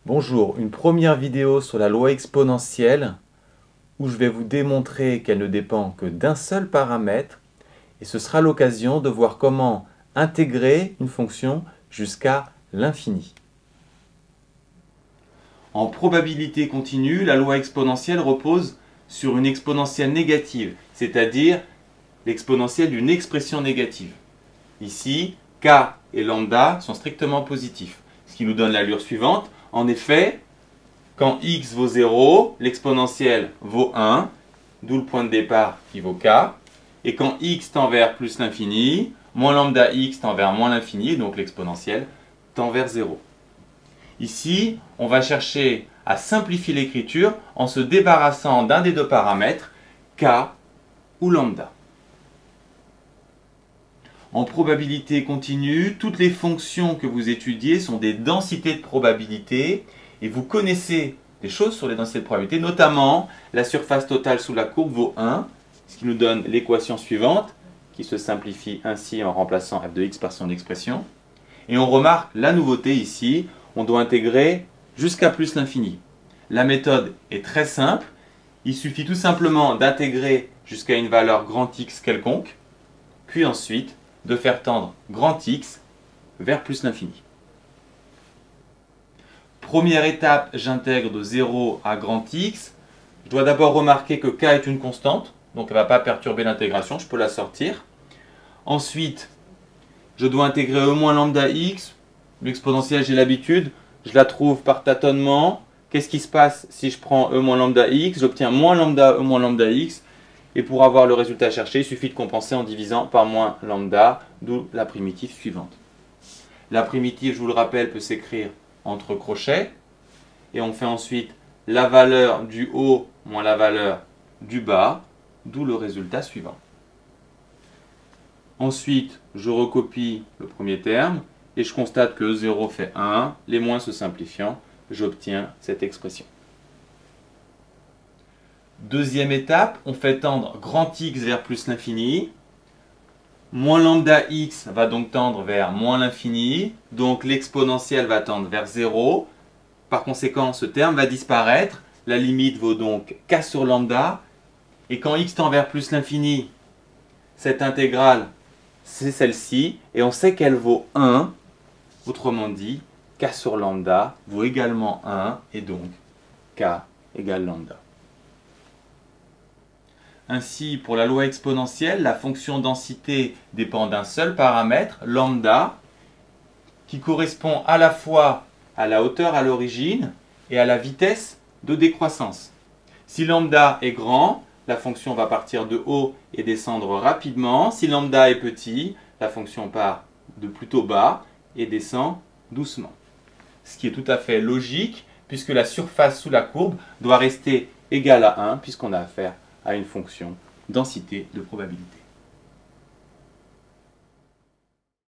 Bonjour, une première vidéo sur la loi exponentielle où je vais vous démontrer qu'elle ne dépend que d'un seul paramètre et ce sera l'occasion de voir comment intégrer une fonction jusqu'à l'infini. En probabilité continue, la loi exponentielle repose sur une exponentielle négative, c'est-à-dire l'exponentielle d'une expression négative. Ici, k et lambda sont strictement positifs, ce qui nous donne l'allure suivante. En effet, quand x vaut 0, l'exponentielle vaut 1, d'où le point de départ qui vaut k. Et quand x tend vers plus l'infini, moins lambda x tend vers moins l'infini, donc l'exponentielle tend vers 0. Ici, on va chercher à simplifier l'écriture en se débarrassant d'un des deux paramètres, k ou lambda. En probabilité continue, toutes les fonctions que vous étudiez sont des densités de probabilité et vous connaissez des choses sur les densités de probabilité, notamment la surface totale sous la courbe vaut 1, ce qui nous donne l'équation suivante qui se simplifie ainsi en remplaçant f de x par son expression. Et on remarque la nouveauté ici, on doit intégrer jusqu'à plus l'infini. La méthode est très simple, il suffit tout simplement d'intégrer jusqu'à une valeur grand X quelconque, puis ensuite de faire tendre grand X vers plus l'infini. Première étape, j'intègre de 0 à grand X. Je dois d'abord remarquer que k est une constante, donc elle ne va pas perturber l'intégration, je peux la sortir. Ensuite, je dois intégrer e moins lambda x. L'exponentielle, j'ai l'habitude, je la trouve par tâtonnement. Qu'est-ce qui se passe si je prends e moins lambda x? J'obtiens moins lambda e moins lambda x. Et pour avoir le résultat cherché, il suffit de compenser en divisant par moins lambda, d'où la primitive suivante. La primitive, je vous le rappelle, peut s'écrire entre crochets. Et on fait ensuite la valeur du haut moins la valeur du bas, d'où le résultat suivant. Ensuite, je recopie le premier terme et je constate que 0 fait 1, les moins se simplifiant, j'obtiens cette expression. Deuxième étape, on fait tendre grand X vers plus l'infini. Moins lambda x va donc tendre vers moins l'infini, donc l'exponentielle va tendre vers 0. Par conséquent, ce terme va disparaître, la limite vaut donc k sur lambda. Et quand x tend vers plus l'infini, cette intégrale, c'est celle-ci, et on sait qu'elle vaut 1. Autrement dit, k sur lambda vaut également 1, et donc k égale lambda. Ainsi, pour la loi exponentielle, la fonction densité dépend d'un seul paramètre, lambda, qui correspond à la fois à la hauteur à l'origine et à la vitesse de décroissance. Si lambda est grand, la fonction va partir de haut et descendre rapidement. Si lambda est petit, la fonction part de plutôt bas et descend doucement. Ce qui est tout à fait logique, puisque la surface sous la courbe doit rester égale à 1, puisqu'on a affaire à une fonction densité de probabilité.